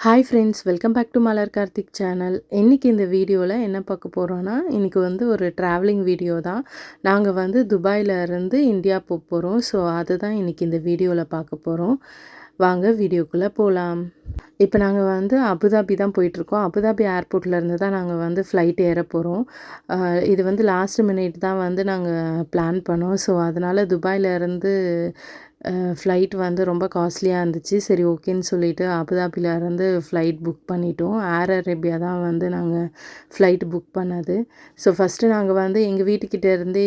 Hi friends, welcome back to Malar Karthik channel. இன்றைக்கி இந்த வீடியோவில் என்ன பார்க்க போகிறோன்னா, இன்றைக்கி ஒரு ட்ராவலிங் வீடியோ தான். நாங்கள் துபாயில் இருந்து இந்தியா போகிறோம். ஸோ அதுதான் இன்றைக்கி இந்த வீடியோவில் பார்க்க போகிறோம். வாங்க வீடியோக்குள்ளே போகலாம். இப்போ நாங்கள் அபுதாபி தான் போயிட்டுருக்கோம். அபுதாபி ஏர்போர்ட்லேருந்து தான் நாங்கள் ஃப்ளைட் ஏற போகிறோம். இது லாஸ்ட் மினிட் தான் நாங்கள் பிளான் பண்ணோம். ஸோ அதனால் துபாயிலேருந்து ஃப்ளைட் ரொம்ப காஸ்ட்லியாக இருந்துச்சு. சரி ஓகேன்னு சொல்லிவிட்டு அபுதாபிலேருந்து ஃப்ளைட் புக் பண்ணிட்டோம். ஏர் அரேபியா தான் நாங்கள் ஃப்ளைட் புக் பண்ணது. ஸோ ஃபஸ்ட்டு நாங்கள் எங்கள் வீட்டுக்கிட்ட இருந்தே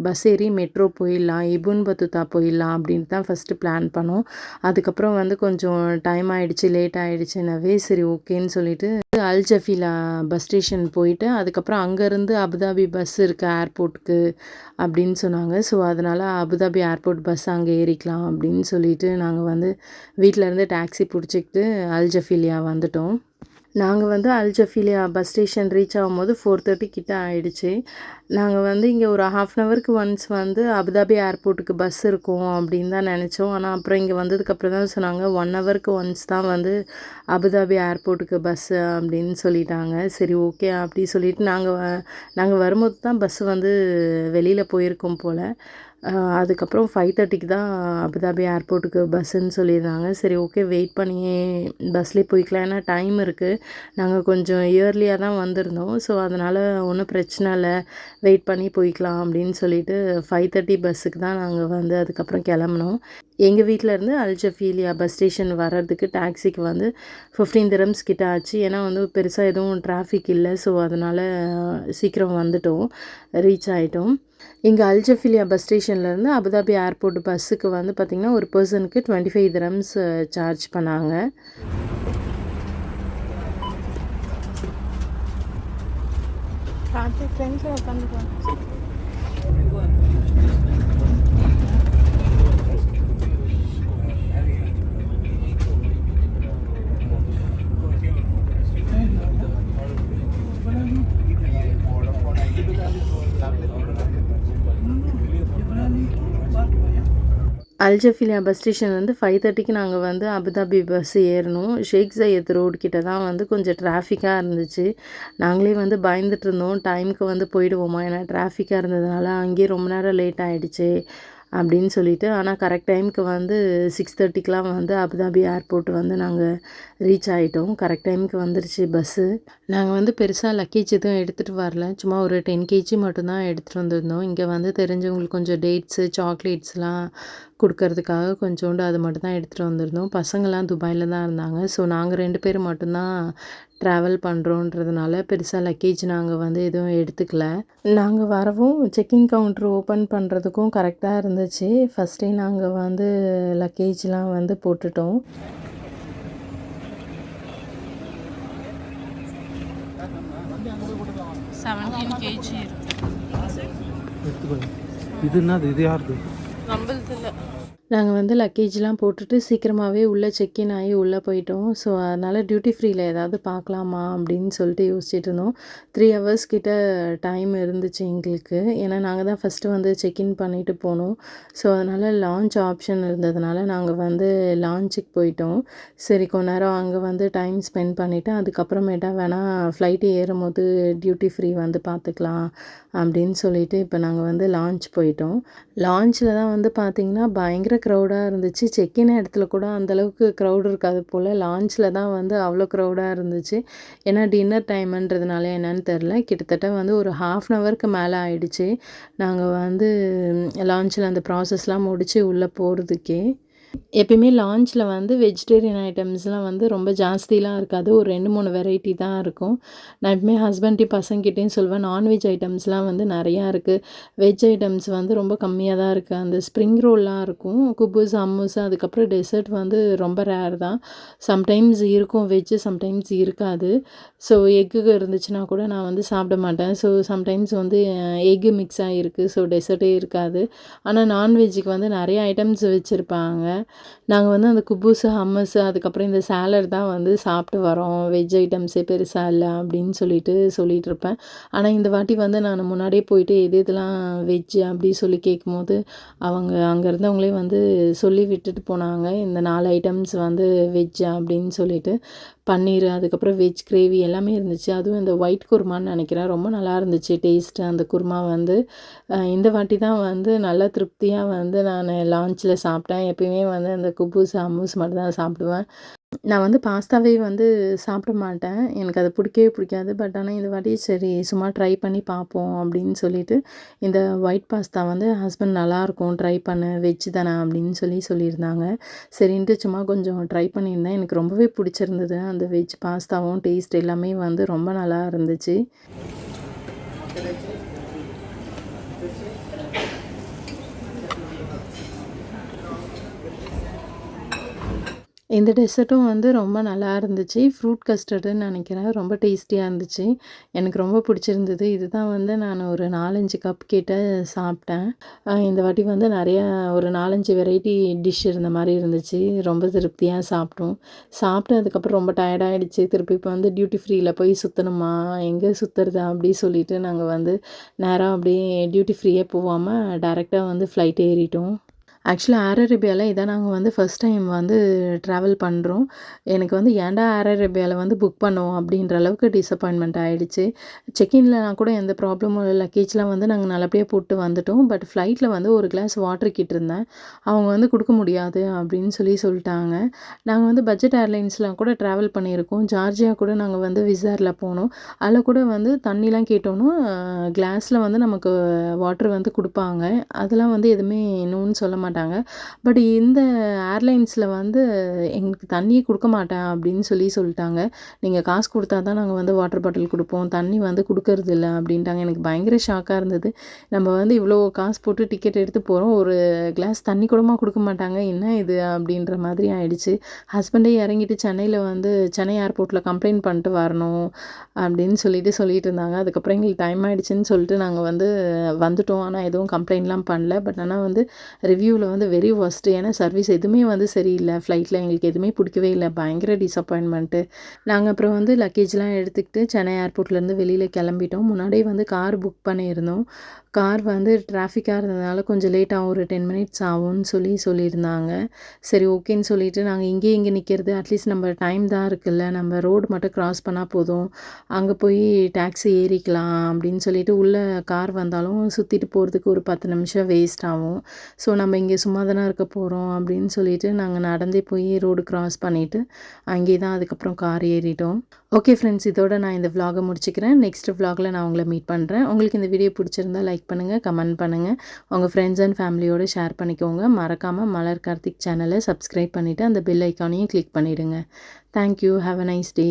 பஸ் ஏறி மெட்ரோ போயிடலாம், இபுன் பத்துதா போயிடலாம் அப்படின்ட்டு தான் ஃபஸ்ட்டு பிளான் பண்ணோம். அதுக்கப்புறம் கொஞ்சம் டைம் ஆகிடுச்சு, லேட் ஆகிடுச்சுனவே சரி ஓகேன்னு சொல்லிவிட்டு அல் ஜஃபீலா பஸ் ஸ்டேஷன் போயிட்டு அதுக்கப்புறம் அங்கேருந்து அபுதாபி பஸ் இருக்குது ஏர்போர்ட்டுக்கு அப்படின்னு சொன்னாங்க. ஸோ அதனால் அபுதாபி ஏர்போர்ட் பஸ் அங்கே ஏறிக்கலாம் அப்படின்னு சொல்லிட்டு நாங்கள் வீட்டிலேருந்து டாக்ஸி பிடிச்சிக்கிட்டு அல் ஜஃபீலியா வந்துட்டோம். நாங்கள் அல் ஜஃபீலியா பஸ் ஸ்டேஷன் ரீச் ஆகும்போது 4:30 கிட்ட ஆகிடுச்சு. நாங்கள் இங்கே ஒரு 1/2 ஹவருக்கு ஒன்ஸ் அபுதாபி ஏர்போர்ட்டுக்கு பஸ் இருக்கும் அப்படின்னு தான் நினச்சோம். ஆனால் அப்புறம் இங்கே வந்ததுக்கப்புறம் தான் சொன்னாங்க 1 ஹவருக்கு ஒன்ஸ் தான் அபுதாபி ஏர்போர்ட்டுக்கு பஸ்ஸு அப்படின்னு சொல்லிட்டாங்க. சரி ஓகே அப்படி சொல்லிவிட்டு நாங்கள் வரும்போது தான் பஸ்ஸு வெளியில் போயிருக்கோம் போல். அதுக்கப்புறம் 5:30க்கு தான் அபுதாபி ஏர்போர்ட்டுக்கு பஸ்ஸுன்னு சொல்லியிருந்தாங்க. சரி ஓகே வெயிட் பண்ணியே பஸ்லேயே போய்க்கலாம், ஏன்னா டைம் இருக்குது. நாங்கள் கொஞ்சம் இயர்லியாக தான் வந்திருந்தோம். ஸோ அதனால் ஒன்றும் பிரச்சனை இல்லை, வெயிட் பண்ணி போய்க்கலாம் அப்படின்னு சொல்லிட்டு 5:30 பஸ்ஸுக்கு தான் நாங்கள் அதுக்கப்புறம் கிளம்புனோம். எங்கள் வீட்டிலேருந்து அல் ஜஃபீலியா பஸ் ஸ்டேஷன் வர்றதுக்கு டாக்ஸிக்கு 15 dirhams கிட்ட ஆச்சு. ஏன்னா பெருசாக எதுவும் டிராஃபிக் இல்லை. ஸோ அதனால் சீக்கிரம் வந்துட்டோம், ரீச் ஆகிட்டோம். இங்கே அல் ஜஃபீலியா பஸ் ஸ்டேஷன்லேருந்து அபுதாபி ஏர்போர்ட் பஸ்ஸுக்கு பார்த்திங்கன்னா ஒரு பர்சனுக்கு 25 dirhams சார்ஜ் பண்ணாங்க. அல் ஜஃபீலியா பஸ் ஸ்டேஷன் 5:30க்கு நாங்கள் அபுதாபி பஸ் ஏறணும். ஷேக் ஜயத் ரோடு கிட்ட தான் கொஞ்சம் டிராஃபிக்காக இருந்துச்சு. நாங்களே பயந்துட்டு இருந்தோம், டைமுக்கு போயிடுவோமா, ஏன்னா டிராஃபிக்காக இருந்ததுனால அங்கேயே ரொம்ப நேரம் லேட் ஆகிடுச்சு அப்படின்னு சொல்லிட்டு. ஆனால் கரெக்ட் டைமுக்கு 6:30க்கெலாம் அபுதாபி ஏர்போர்ட் நாங்கள் ரீச் ஆகிட்டோம். கரெக்ட் டைமுக்கு வந்துருச்சு பஸ்ஸு. நாங்கள் பெருசாக லக்கேஜ் எதுவும் எடுத்துகிட்டு வரல, சும்மா ஒரு 10 kg மட்டும்தான் எடுத்துகிட்டு வந்திருந்தோம். இங்கே தெரிஞ்சவங்களுக்கு கொஞ்சம் டேட்ஸு சாக்லேட்ஸ்லாம் கொடுக்கறதுக்காக கொஞ்சோண்டு அது மட்டும் தான் எடுத்துகிட்டு வந்திருந்தோம். பசங்கள்லாம் துபாயில் தான் இருந்தாங்க. ஸோ நாங்கள் 2 பேர் மட்டும்தான் ட்ராவல் பண்ணுறோன்றதுனால பெருசாக லக்கேஜ் நாங்கள் எதுவும் எடுத்துக்கல. நாங்கள் வரவும் செக்இன் கவுண்ட்ரு ஓப்பன் பண்ணுறதுக்கும் கரெக்டாக இருந்துச்சு. ஃபஸ்ட்டே நாங்கள் லக்கேஜ்லாம் போட்டுட்டோம். இது என்னது, இது யாருது? நாங்கள் லக்கேஜ்லாம் போட்டுட்டு சீக்கிரமாகவே உள்ளே செக்இன் ஆகி உள்ளே போயிட்டோம். ஸோ அதனால் டியூட்டி ஃப்ரீயில் ஏதாவது பார்க்கலாமா அப்படின்னு சொல்லிட்டு யோசிச்சுட்டு இருந்தோம். 3 hours கிட்ட டைம் இருந்துச்சு எங்களுக்கு. ஏன்னா நாங்கள் தான் ஃபஸ்ட்டு செக்இன் பண்ணிவிட்டு போனோம். ஸோ அதனால் லான்ச் ஆப்ஷன் இருந்ததுனால நாங்கள் லான்ச்சுக்கு போயிட்டோம். சரி கொஞ்ச நேரம் அங்கே டைம் ஸ்பெண்ட் பண்ணிவிட்டு அதுக்கப்புறமேட்டா வேணால் ஃப்ளைட்டு ஏறும்போது டியூட்டி ஃப்ரீ பார்த்துக்கலாம் அப்படின்னு சொல்லிட்டு இப்போ நாங்கள் லான்ச் போயிட்டோம். லான்ச்சில் தான் பார்த்திங்கன்னா பயங்கர க்ரௌடாக இருந்துச்சு. செக்இன் இடத்துல கூட அந்தளவுக்கு க்ரௌட் இருக்காது போல். லான்ச்சில் தான் அவ்வளோ க்ரௌடாக இருந்துச்சு. ஏன்னா டின்னர் டைமுன்றதுனால என்னன்னு தெரில, கிட்டத்தட்ட ஒரு 1/2 ஹவருக்கு மேலே ஆயிடுச்சு நாங்கள் லான்ச்சில் அந்த ப்ராசஸ்லாம் முடித்து உள்ளே போகிறதுக்கே. எப்பயுமே லான்ச்சில் வெஜிடேரியன் ஐட்டம்ஸ்லாம் ரொம்ப ஜாஸ்திலாம் இருக்காது, ஒரு 2-3 வெரைட்டி தான் இருக்கும். நான் எப்பவுமே ஹஸ்பண்ட்டையும் பசங்கிட்டையும் சொல்வேன், நான்வெஜ் ஐட்டம்ஸ்லாம் நிறையா இருக்குது, வெஜ் ஐட்டம்ஸ் ரொம்ப கம்மியாக தான் இருக்குது. அந்த ஸ்ப்ரிங் ரோல்லாம் இருக்கும், குபூஸ் ஹம்மூஸ், அதுக்கப்புறம் டெசர்ட் ரொம்ப ரேர் தான். சம்டைம்ஸ் இருக்கும் வெஜ்ஜு, சம்டைம்ஸ் இருக்காது. ஸோ எக்கு இருந்துச்சுன்னா கூட நான் சாப்பிட மாட்டேன். ஸோ சம்டைம்ஸ் எக்கு மிக்ஸ் ஆகிருக்கு, ஸோ டெசர்ட்டே இருக்காது. ஆனால் நான்வெஜ்ஜுக்கு நிறைய ஐட்டம்ஸ் வச்சுருப்பாங்க. நாங்கள் அந்த குபூஸு ஹம்மஸு அதுக்கப்புறம் இந்த சாலட் தான் சாப்பிட்டு வரோம், வெஜ் ஐட்டம்ஸே பெருசாக இல்லை அப்படின்னு சொல்லிகிட்ருப்பேன். ஆனால் இந்த வாட்டி நான் முன்னாடியே போயிட்டு எது இதெல்லாம் வெஜ்ஜு அப்படி சொல்லி கேட்கும்போது அவங்க அங்கே இருந்தவங்களே சொல்லி விட்டுட்டு போனாங்க, இந்த 4 ஐட்டம்ஸ் வெஜ்ஜு அப்படின்னு சொல்லிட்டு. பன்னீர், அதுக்கப்புறம் வெஜ் கிரேவி எல்லாமே இருந்துச்சு. அதுவும் இந்த ஒயிட் குருமான்னு நினைக்கிறேன். ரொம்ப நல்லா இருந்துச்சு டேஸ்ட்டு அந்த குருமா வந்து. இந்த வாட்டி தான் வந்து நல்லா திருப்தியாக வந்து நான் லான்ச்சில் சாப்பிட்டேன். எப்பயுமே வந்து அந்த குபூஸ், ஹம்மூஸ் மட்டும் தான் சாப்பிடுவேன். நான் வந்து பாஸ்தாவே வந்து சாப்பிட மாட்டேன். எனக்கு அது பிடிக்கவே பிடிக்காது. பட் ஆனால் இந்த வாட்டி சரி சும்மா ட்ரை பண்ணி பார்ப்போம் அப்படின்னு சொல்லிட்டு, இந்த ஒயிட் பாஸ்தா வந்து ஹஸ்பண்ட் நல்லாயிருக்கும் ட்ரை பண்ணு வெஜ் தானே அப்படின்னு சொல்லியிருந்தாங்க. சரின்ட்டு சும்மா கொஞ்சம் ட்ரை பண்ணியிருந்தேன். எனக்கு ரொம்பவே பிடிச்சிருந்தது. அந்த வெஜ் பாஸ்தாவும் டேஸ்ட் எல்லாமே வந்து ரொம்ப நல்லா இருந்துச்சு. இந்த டெசர்ட்டும் வந்து ரொம்ப நல்லா இருந்துச்சு. ஃப்ரூட் கஸ்டர்டுன்னு நினைக்கிறேன். ரொம்ப டேஸ்டியாக இருந்துச்சு. எனக்கு ரொம்ப பிடிச்சிருந்தது. இதுதான் வந்து நான் ஒரு 4, 5 கப் கிட்ட சாப்பிட்டேன். இந்த வாட்டி வந்து நிறையா ஒரு 4, 5 வெரைட்டி டிஷ் இருந்த மாரி இருந்துச்சு. ரொம்ப திருப்தியாக சாப்பிட்டோம். சாப்பிட்டு அதுக்கப்புறம் ரொம்ப டயர்ட் ஆயிடுச்சு. திருப்பி இப்போ வந்து டியூட்டி ஃப்ரீல போய் சுத்தணுமா, எங்கே சுத்துறது அப்படி சொல்லிட்டு நாங்க வந்து நேரா அப்படியே டியூட்டி ஃப்ரீயே போவாம டைரக்ட்டா வந்து ஃப்ளைட் ஏறிட்டோம். ஆக்சுவலா ஏர் அரேபியால இதான் நாங்க வந்து ஃபர்ஸ்ட் டைம் வந்து ட்ராவல் பண்ணுறோம். எனக்கு வந்து ஏன்டா ஏர் அரேபியால வந்து புக் பண்ணோம் அப்படின்ற அளவுக்கு டிசப்பாயின்ட்மெண்ட் ஆயிடுச்சு. செக்இன்லலாம் கூட எந்த ப்ராப்ளமும் இல்ல. லக்கேஜ்லாம் வந்து நாங்க நல்லபடியா போட்டு வந்துட்டோம். பட் ஃப்ளைட்ல வந்து ஒரு கிளாஸ் வாட்டர் கேட்டிருந்தேன். அவங்க வந்து குடுக்க முடியாது அப்படின்னு சொல்லிட்டாங்க. நாங்க வந்து பட்ஜெட் ஏர்லைன்ஸ்லாம் கூட ட்ராவல் பண்ணியிருக்கோம். ஜார்ஜியா கூட நாங்க வந்து விஸ் ஏர்ல போனோம். அதில கூட வந்து தண்ணிலாம் கேட்டோம்னா, கிளாஸ்ல வந்து நமக்கு வாட்டர் வந்து குடுப்பாங்க. அதெல்லாம் வந்து எதுவுமே நோன்னு சொல்ல மாட்டாங்க. பட் இந்த ஏர்லைன்ஸில் வந்து எங்களுக்கு தண்ணியே குடுக்க மாட்டேன் அப்படின்னு சொல்லிட்டாங்க. நீங்கள் காசு குடுத்தா தான் நாங்கள் வந்து வாட்டர் பாட்டில் குடுப்போம். தண்ணி வந்து குடுக்கறதில்ல அப்படின்ட்டாங்க. எனக்கு பயங்கர ஷாக்காக இருந்தது. நம்ம வந்து இவ்வளோ காசு போட்டு டிக்கெட் எடுத்து போகிறோம். ஒரு கிளாஸ் தண்ணி கூடமா குடுக்க மாட்டாங்க. என்ன இது அப்படின்ற மாதிரி ஆயிடுச்சு. ஹஸ்பண்டே இறங்கிட்டு சென்னையில் வந்து சென்னை ஏர்போர்ட்டில் கம்ப்ளைண்ட் பண்ணிட்டு வரணும் அப்படின்னு சொல்லிட்டு இருந்தாங்க. அதுக்கப்புறம் எங்களுக்கு டைம் ஆயிடுச்சுன்னு சொல்லிட்டு நாங்கள் வந்து வந்துட்டோம். ஆனால் எதுவும் கம்ப்ளைண்ட்லாம் பண்ணல. பட் ஆனால் வந்து ரிவ்யூவில் வந்து வெரி வொர்ஸ்ட்டு. ஏன்னா சர்வீஸ் எதுவுமே வந்து சரியில்ல. ஃப்ளைட்டில் எங்களுக்கு எதுவுமே பிடிக்கவே இல்ல. பயங்கர டிசப்பாயின்ட்மெண்ட்டு. நாங்கள் அப்புறம் வந்து லக்கேஜ்லாம் எடுத்துக்கிட்டு சென்னை ஏர்போர்ட்லேருந்து வெளியில் கிளம்பிட்டோம். முன்னாடியே வந்து கார் புக் பண்ணியிருந்தோம். கார் வந்து டிராஃபிக்காக இருந்ததுனால கொஞ்சம் லேட் ஆகும். ஒரு 10 மினிட்ஸ் ஆகும்னு சொல்லியிருந்தாங்க. சரி ஓகேன்னு சொல்லிட்டு நாங்கள் இங்கே நிற்கிறது அட்லீஸ்ட் நம்ம டைம் தான் இருக்குல்ல. நம்ம ரோடு மட்டும் கிராஸ் பண்ணால் போதும். அங்கே போய் டாக்ஸி ஏறிக்கலாம் அப்படின்னு சொல்லிட்டு உள்ளே கார் வந்தாலும் சுற்றிட்டு போகிறதுக்கு ஒரு 10 நிமிஷம் வேஸ்ட் ஆகும். ஸோ நம்ம இங்கே சும்மா தானே இருக்க போகிறோம் அப்படின்னு சொல்லிட்டு நாங்கள் நடந்தே போய் ரோடு கிராஸ் பண்ணிவிட்டு அங்கே தான் அதுக்கப்புறம் கார் ஏறிட்டோம். ஓகே ஃப்ரெண்ட்ஸ், இதோட நான் இந்த விலாகை முடிச்சுக்கிறேன். நெக்ஸ்ட் விலாகில் நான் உங்களை மீட் பண்ணுறேன். உங்களுக்கு இந்த வீடியோ பிடிச்சிருந்தா லைக் பண்ணுங்கள், கமெண்ட் பண்ணுங்கள், உங்கள் ஃப்ரெண்ட்ஸ் அண்ட் ஃபேமிலியோடு ஷேர் பண்ணிக்கோங்க. மறக்காமல் மலர் கார்த்திக் சேனலை சப்ஸ்கிரைப் பண்ணிவிட்டு அந்த பெல் ஐக்கானையும் கிளிக் பண்ணிவிடுங்க. Thank you. Have a nice day.